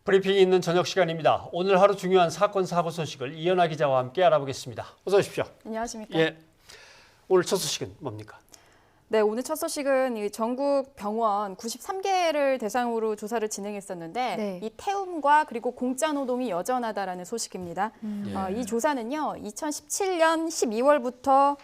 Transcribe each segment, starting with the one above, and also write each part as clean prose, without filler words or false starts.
브리핑이 있는 저녁 시간입니다. 오늘 하루 중요한 사건 사고 소식을 이현아 기자와 함께 알아보겠습니다. 어서 오십시오. 안녕하십니까? 예. 오늘 첫 소식은 뭡니까? 네, 오늘 첫 소식은 이 전국 병원 93개를 대상으로 조사를 진행했었는데 네. 이 태움과 그리고 공짜 노동이 여전하다라는 소식입니다. 이 조사는요, 2017년 12월부터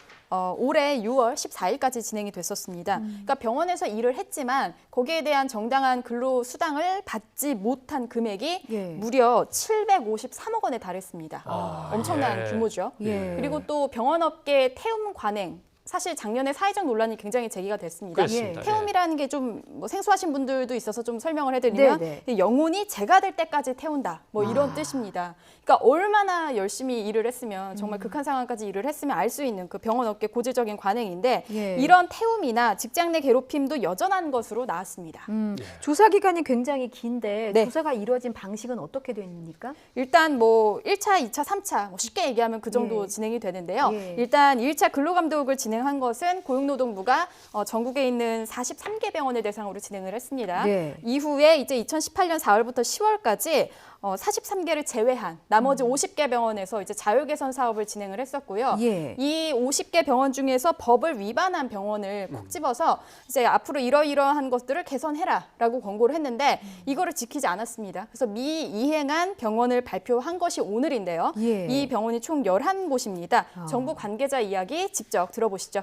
올해 6월 14일까지 진행이 됐었습니다. 그러니까 병원에서 일을 했지만 거기에 대한 정당한 근로 수당을 받지 못한 금액이 예. 무려 753억 원에 달했습니다. 엄청난 예. 규모죠. 예. 그리고 또 병원업계 태움 관행. 사실 작년에 사회적 논란이 굉장히 제기가 됐습니다. 그렇습니다. 태움이라는 게 좀 뭐 생소하신 분들도 있어서 좀 설명을 해드리면 네네. 영혼이 재가 될 때까지 태운다. 뭐 이런 뜻입니다. 그러니까 얼마나 열심히 일을 했으면 정말 극한 상황까지 일을 했으면 알 수 있는 그 병원업계 고질적인 관행인데 예. 이런 태움이나 직장 내 괴롭힘도 여전한 것으로 나왔습니다. 조사 기간이 굉장히 긴데 네. 조사가 이루어진 방식은 어떻게 됩니까? 일단 뭐 1차, 2차, 3차 뭐 쉽게 얘기하면 그 정도 예. 진행이 되는데요. 예. 일단 1차 근로감독을 진행한 것은 고용노동부가 전국에 있는 43개 병원을 대상으로 진행을 했습니다. 예. 이후에 이제 2018년 4월부터 10월까지 43개를 제외한 나머지 50개 병원에서 이제 자율 개선 사업을 진행을 했었고요. 예. 이 50개 병원 중에서 법을 위반한 병원을 콕 집어서 이제 앞으로 이러이러한 것들을 개선해라라고 권고를 했는데 이거를 지키지 않았습니다. 그래서 미이행한 병원을 발표한 것이 오늘인데요. 예. 이 병원이 총 11곳입니다. 정부 관계자 이야기 직접 들어보시죠.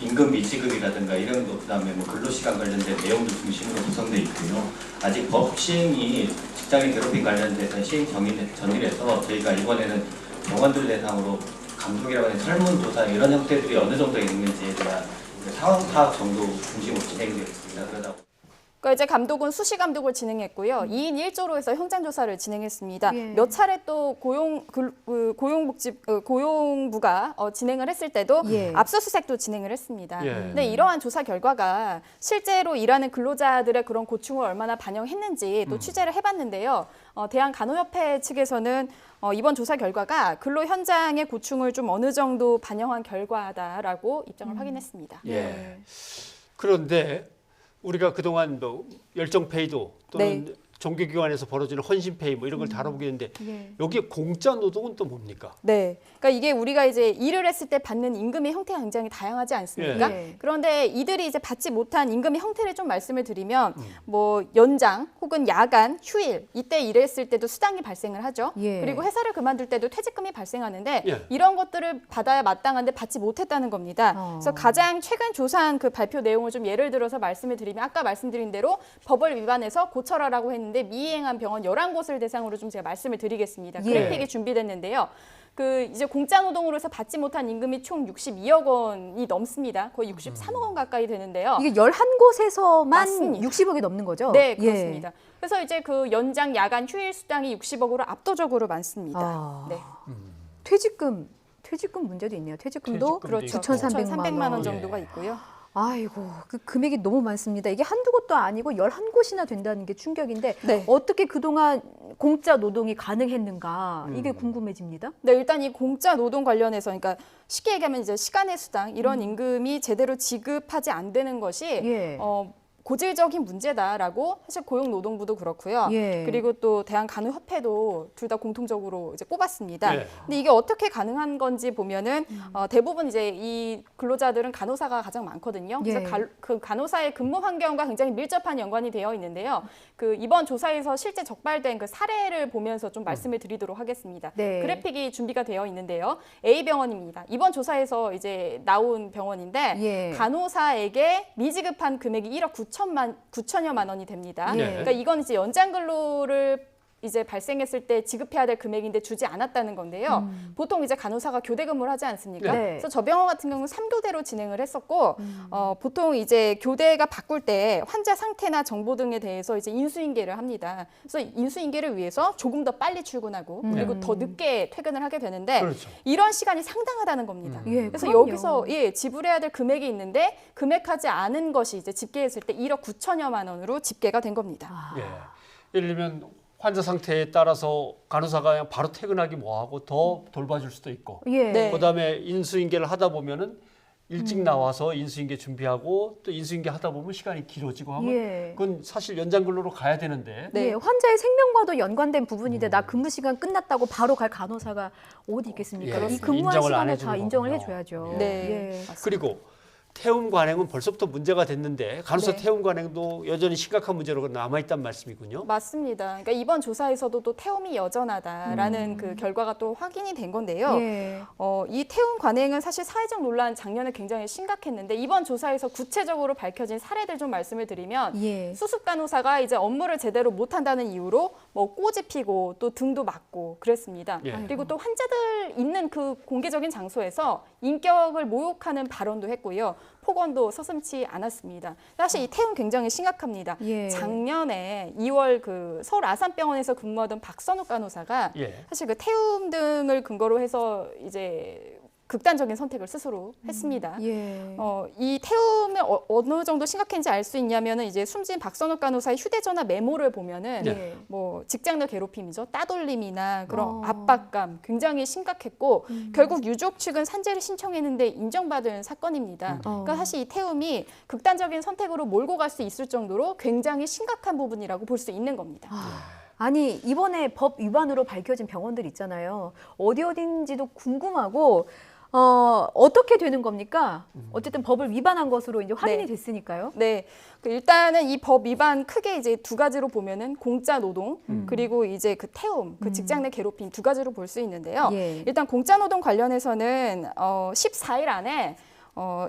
임금 미지급이라든가 이런 것, 그다음에 뭐 근로시간 관련된 내용들 중심으로 구성되어 있고요. 아직 법 시행이 직장인 괴롭힘 관련돼서 시행 전일해서 저희가 이번에는 병원들 대상으로 감독이라고 하는 설문조사 이런 형태들이 어느 정도 있는지에 대한 상황 파악 정도 중심으로 진행되어 있습니다. 그러다 그러니까 이제 감독은 수시 감독을 진행했고요. 2인 1조로 해서 현장 조사를 진행했습니다. 예. 몇 차례 또 고용부가 진행을 했을 때도 예. 압수수색도 진행을 했습니다. 예. 근데 이러한 조사 결과가 실제로 일하는 근로자들의 그런 고충을 얼마나 반영했는지 또 취재를 해봤는데요. 대한간호협회 측에서는 이번 조사 결과가 근로 현장의 고충을 좀 어느 정도 반영한 결과다라고 입장을 확인했습니다. 예. 그런데 우리가 그동안 뭐 열정페이도 또는 네. 종교기관에서 벌어지는 헌신페이 뭐 이런 걸 다뤄보겠는데 예. 여기에 공짜 노동은 또 뭡니까? 네, 그러니까 이게 우리가 이제 일을 했을 때 받는 임금의 형태가 굉장히 다양하지 않습니까? 예. 그런데 이들이 이제 받지 못한 임금의 형태를 좀 말씀을 드리면 뭐 연장 혹은 야간, 휴일 이때 일했을 때도 수당이 발생을 하죠. 예. 그리고 회사를 그만둘 때도 퇴직금이 발생하는데 예. 이런 것들을 받아야 마땅한데 받지 못했다는 겁니다. 그래서 가장 최근 조사한 그 발표 내용을 좀 예를 들어서 말씀을 드리면 아까 말씀드린 대로 법을 위반해서 고쳐라라고 했는데 미이행한 병원 11곳을 대상으로 좀 제가 말씀을 드리겠습니다. 예. 그래픽이 준비됐는데요. 그 이제 공짜 노동으로 해서 받지 못한 임금이 총 62억 원이 넘습니다. 거의 63억 원 가까이 되는데요. 이게 11곳에서만 맞습니다. 60억이 넘는 거죠? 네, 예. 그렇습니다. 그래서 이제 그 연장, 야간, 휴일 수당이 60억으로 압도적으로 많습니다. 아. 네. 퇴직금 문제도 있네요. 퇴직금도 퇴직금도 그렇죠. 있고. 9,300만 원 예. 정도가 있고요. 아이고, 그 금액이 너무 많습니다. 이게 한두 곳도 아니고 11곳이나 된다는 게 충격인데 네. 어떻게 그동안 공짜 노동이 가능했는가 이게 궁금해집니다. 네, 일단 이 공짜 노동 관련해서 그러니까 쉽게 얘기하면 이제 시간의 수당 이런 임금이 제대로 지급하지 안 되는 것이 예. 고질적인 문제다라고 사실 고용노동부도 그렇고요. 예. 그리고 또 대한간호협회도 둘 다 공통적으로 이제 꼽았습니다. 예. 근데 이게 어떻게 가능한 건지 보면은 대부분 이제 이 근로자들은 간호사가 가장 많거든요. 그래서 예. 그 간호사의 근무 환경과 굉장히 밀접한 연관이 되어 있는데요. 그 이번 조사에서 실제 적발된 그 사례를 보면서 좀 말씀을 드리도록 하겠습니다. 네. 그래픽이 준비가 되어 있는데요. A 병원입니다. 이번 조사에서 이제 나온 병원인데 예. 간호사에게 미지급한 금액이 1억 9천여만 원이 됩니다. 예. 그러니까 이건 이제 연장 근로를 이제 발생했을 때 지급해야 될 금액인데 주지 않았다는 건데요. 보통 이제 간호사가 교대 근무를 하지 않습니까? 네. 그래서 저 병원 같은 경우는 3교대로 진행을 했었고 보통 이제 교대가 바꿀 때 환자 상태나 정보 등에 대해서 이제 인수인계를 합니다. 그래서 인수인계를 위해서 조금 더 빨리 출근하고 그리고 더 늦게 퇴근을 하게 되는데 그렇죠. 이런 시간이 상당하다는 겁니다. 예, 그래서 그럼요. 여기서 지불해야 될 금액이 있는데 금액하지 않은 것이 이제 집계했을 때 1억 9천여만 원으로 집계가 된 겁니다. 예. 예를 들면 환자 상태에 따라서 간호사가 그냥 바로 퇴근하기 뭐하고 더 돌봐줄 수도 있고 예. 네. 그다음에 인수인계를 하다 보면은 일찍 나와서 인수인계 준비하고 또 인수인계 하다 보면 시간이 길어지고 하면 예. 그건 사실 연장 근로로 가야 되는데 네. 예, 환자의 생명과도 연관된 부분인데 나 근무 시간 끝났다고 바로 갈 간호사가 어디 있겠습니까? 예, 이 근무한 인정을 안 시간을 해주는 다 인정을 거군요. 해줘야죠. 네. 예. 맞습니다. 그리고 태움 관행은 벌써부터 문제가 됐는데 간호사 네. 태움 관행도 여전히 심각한 문제로 남아있단 말씀이군요. 맞습니다. 그러니까 이번 조사에서도 또 태움이 여전하다라는 그 결과가 또 확인이 된 건데요. 예. 이 태움 관행은 사실 사회적 논란 작년에 굉장히 심각했는데 이번 조사에서 구체적으로 밝혀진 사례들 좀 말씀을 드리면 예. 수습 간호사가 이제 업무를 제대로 못한다는 이유로 뭐 꼬지 피고 또 등도 맞고 그랬습니다. 예. 그리고 또 환자들 있는 그 공개적인 장소에서 인격을 모욕하는 발언도 했고요. 폭언도 서슴지 않았습니다. 사실 이 태움 굉장히 심각합니다. 예. 작년에 2월 그 서울 아산병원에서 근무하던 박선욱 간호사가 예. 사실 그 태움 등을 근거로 해서 이제 극단적인 선택을 스스로 했습니다. 예. 이 태움이 어느 정도 심각한지 알 수 있냐면은 이제 숨진 박선욱 간호사의 휴대전화 메모를 보면은 예. 뭐 직장 내 괴롭힘이죠, 따돌림이나 그런 어. 압박감 굉장히 심각했고 결국 유족 측은 산재를 신청했는데 인정받은 사건입니다. 그러니까 사실 이 태움이 극단적인 선택으로 몰고 갈 수 있을 정도로 굉장히 심각한 부분이라고 볼 수 있는 겁니다. 아니 이번에 법 위반으로 밝혀진 병원들 있잖아요. 어딘지도 궁금하고 어떻게 되는 겁니까? 어쨌든 법을 위반한 것으로 이제 확인이 네. 됐으니까요. 네, 일단은 이 법 위반 크게 이제 두 가지로 보면은 공짜 노동 그리고 이제 그 태움, 그 직장 내 괴롭힘 두 가지로 볼 수 있는데요. 예. 일단 공짜 노동 관련해서는 14일 안에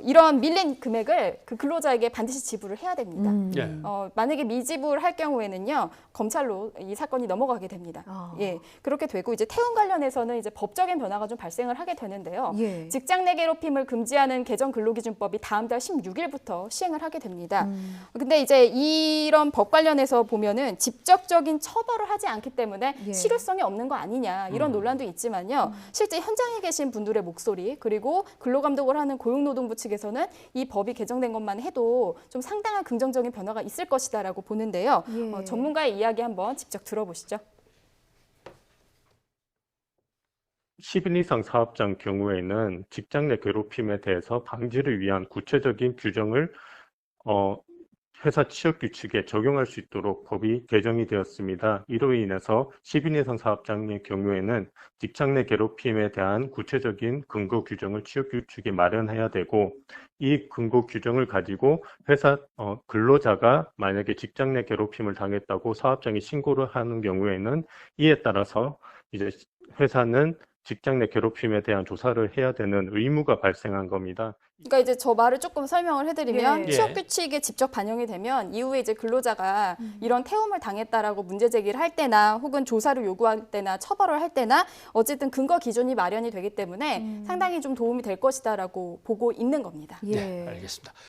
이런 밀린 금액을 그 근로자에게 반드시 지불을 해야 됩니다. 예. 만약에 미지불할 경우에는요 검찰로 이 사건이 넘어가게 됩니다. 예, 그렇게 되고 이제 태움 관련해서는 이제 법적인 변화가 좀 발생을 하게 되는데요. 예. 직장 내 괴롭힘을 금지하는 개정 근로기준법이 다음 달 16일부터 시행을 하게 됩니다. 근데 이제 이런 법 관련해서 보면은 직접적인 처벌을 하지 않기 때문에 예. 실효성이 없는 거 아니냐 이런 논란도 있지만요. 실제 현장에 계신 분들의 목소리 그리고 근로감독을 하는 고용노동부 측에서는 이 법이 개정된 것만 해도 좀 상당한 긍정적인 변화가 있을 것이다라고 보는데요. 예. 전문가의 이야기 한번 직접 들어보시죠. 10인 이상 사업장 경우에는 직장 내 괴롭힘에 대해서 방지를 위한 구체적인 규정을 회사 취업 규칙에 적용할 수 있도록 법이 개정이 되었습니다. 이로 인해서 10인 이상 사업장의 경우에는 직장 내 괴롭힘에 대한 구체적인 근거 규정을 취업 규칙에 마련해야 되고 이 근거 규정을 가지고 회사 근로자가 만약에 직장 내 괴롭힘을 당했다고 사업장에 신고를 하는 경우에는 이에 따라서 이제 회사는 직장 내 괴롭힘에 대한 조사를 해야 되는 의무가 발생한 겁니다. 그러니까 이제 저 말을 조금 설명을 해드리면 예. 취업 규칙에 직접 반영이 되면 이후에 이제 근로자가 이런 태움을 당했다라고 문제 제기를 할 때나 혹은 조사를 요구할 때나 처벌을 할 때나 어쨌든 근거 기준이 마련이 되기 때문에 상당히 좀 도움이 될 것이다라고 보고 있는 겁니다. 예. 네, 알겠습니다.